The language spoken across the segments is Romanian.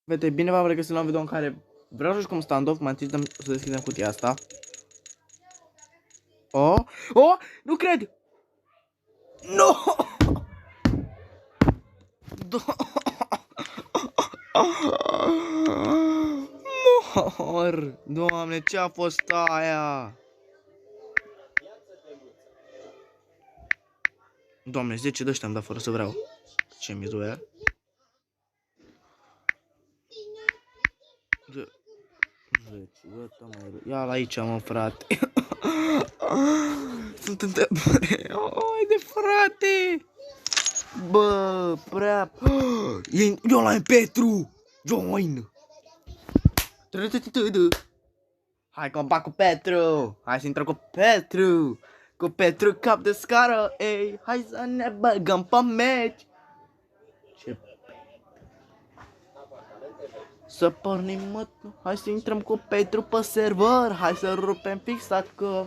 Fete, bine v-am regăsit la un video în care vreau să jucăm standoff. Mai întâi să deschidem cutia asta. Oh, nu cred! Nu! Mor! Doamne, ce a fost aia? Doamne, 10 de ăștia am dat fără să vreau. Ce mizuia? Ia la aici, mă, frate. Sunt întrebări. Oi de frate. Bă, prea. Eu la Petru. Join. Hai că mă bag cu Petru. Hai să intrăm cu Petru. Cu Petru cap de scară. Ei, hai să ne băgăm pe meci. Ce? Să pornim, mă. Hai să intrăm cu Petru pe server. Hai să rupem fixat că...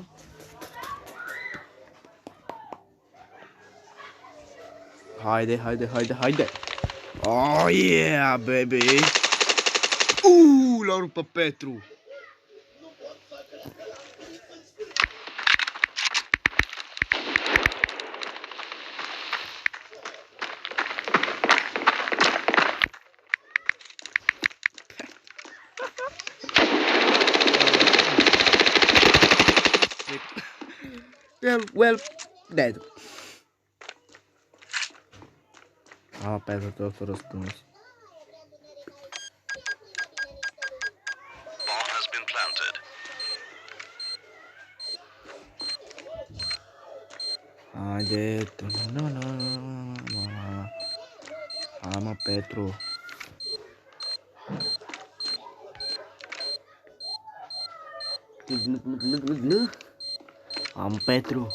Haide. Oh yeah, baby. L-a rupt pe Petru. Well, dead. Petru, te-o să răspunzi. Haide, hai mă, Petru. Am Petru.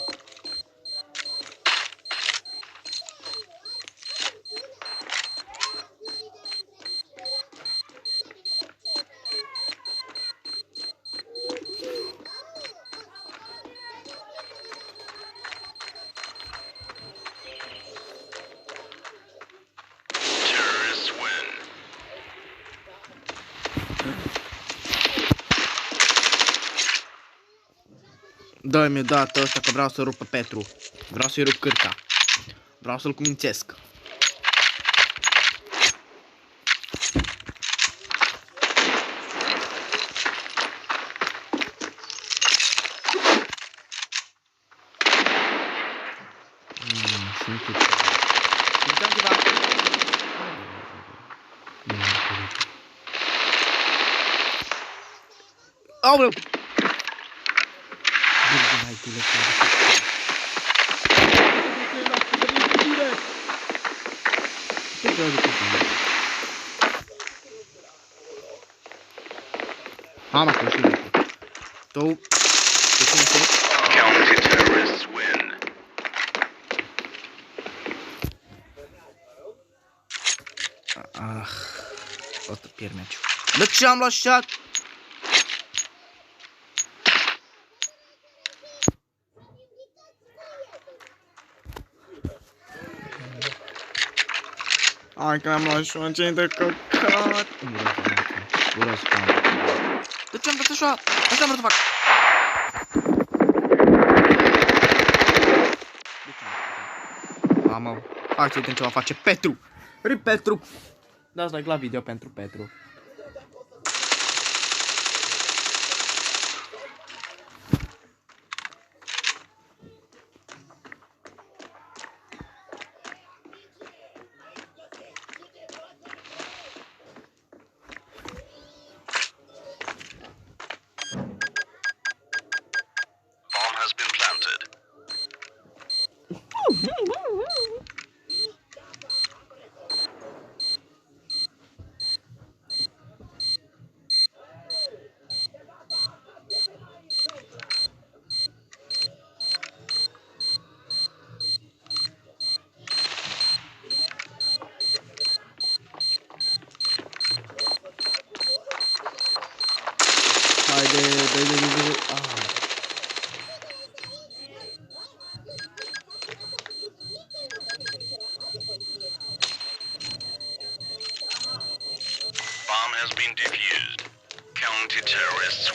Dă-mi dată ăsta că vreau să rup pe Petru. Vreau să-i rup cârca. Vreau să-l cumințesc. Aoleu! Am acum și lucru. Tu... Counter-terrorists win. O să pierd meciul. De ce am lăsat? Hai că am luat șoan, de căcat. De ce am dat așa? Asta am vrut să fac. Mamă, hai să vedem ce va face Petru. Rip Petru. Dați like la video pentru Petru.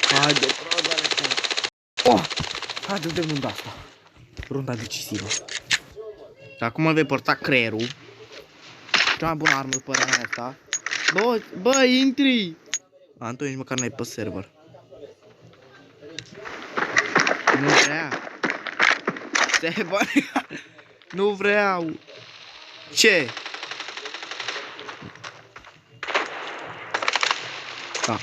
Haide, oh! Haide, de runda asta. Runda decisivă. Și acum îl vei porta creierul. Cea mai bună armă după părerea mea asta. Bă, intri! Anto, nici măcar n-ai pe server. Nu vrea. Nu vreau. Ce? Da.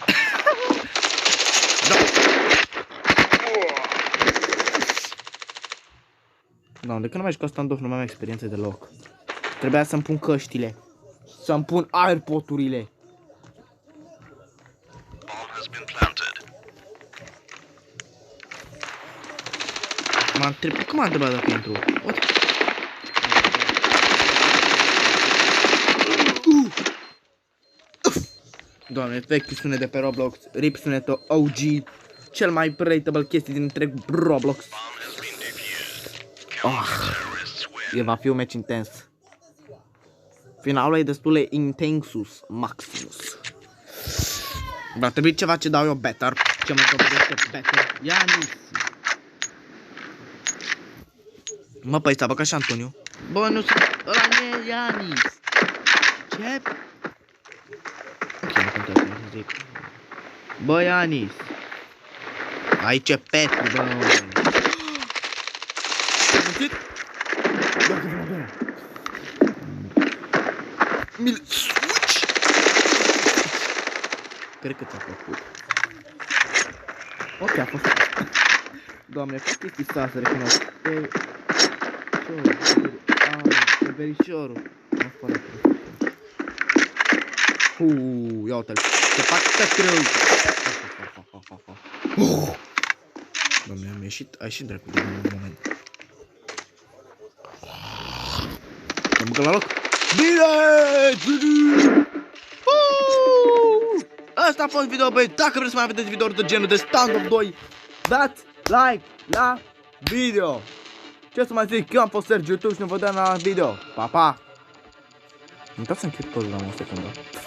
Da. Doamne, când am mai jucat standoff nu mai am experiență deloc. Trebuia să-mi pun căștile. Să-mi pun airpoturile. Cum m-a întrebat dacă intru? Doamne, efectul sunet de pe Roblox. RIP sunetul OG. Cel mai rateable chestie din întreg Roblox. Va fi un match intens. Finalul e destul de intensus. Maximus. Va trebui ceva ce dau eu better. Ce mă dovedește better. Ianis. Mă, păi ăsta, bă, ca și Antoniu. Bă, nu sunt... Ăla nu e Ianis. Ce? Ok, nu contează, să zic. Bă, Ianis. Aici e Petru, bă. Switch! Cred că ți-a plăcut. Ok, a fost. Doamne, fac chestii să recunosc. Verișorul. Ia uite-l. Se fac Petru. Doamne, a ieșit dracu de un moment. Să mă la loc. Bine! Asta a fost video, băi. Dacă vreți să mai vedeți videouri de genul de Standoff 2, dați like la video. Ce să mai zic, eu am fost Sergiu, tu și ne vedem la video. Pa, pa! Nu uitați să închid pozul la o secundă.